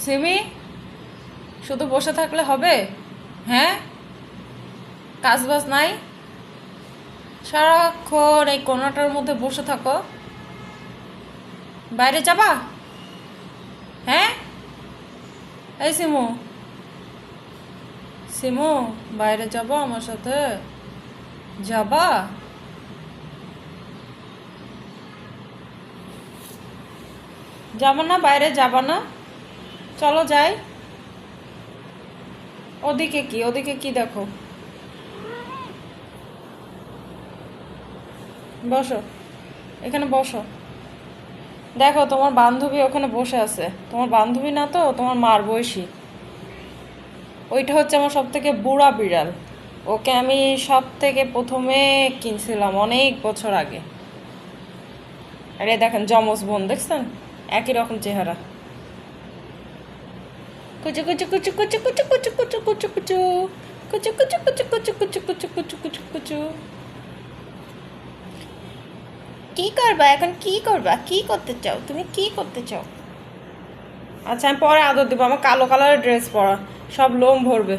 সিমি, শুধু বসে থাকলে হবে? হ্যাঁ, কাজ বাজ নাই? সারাক্ষণ এই কোণাটার মধ্যে বসে থাকো। বাইরে যাবা? হ্যাঁ, এই সিমু, সিমু, বাইরে যাবো আমার সাথে? যাবা? যাবো না? বাইরে যাবা না? চলো যাই। ওদিকে কি, ওদিকে কি দেখো? বসো, এখানে বসো। দেখো তোমার বান্ধবী ওখানে বসে আছে। তোমার বান্ধবী না তো, তোমার মার বয়সী। ওইটা হচ্ছে আমার সব থেকে বুড়া বিড়াল। ওকে আমি সব থেকে প্রথমে কিনছিলাম অনেক বছর আগে। আরে দেখেন, যমজ বোন দেখছেন, একই রকম চেহারা। কুচু কুচু কুচু কুচু কুচু কুচু কুচু কুচু কুচু কুচু কুচু কুচু কুচু কুচু কুচু কুচু কুচু কুচু। কি করবা এখন? কি করবা? কি করতে চাও তুমি? কি করতে চাও? আচ্ছা, আমি পরে আদর দিব। আমার কালো কালারের ড্রেস পরা, সব লোম ভরবে।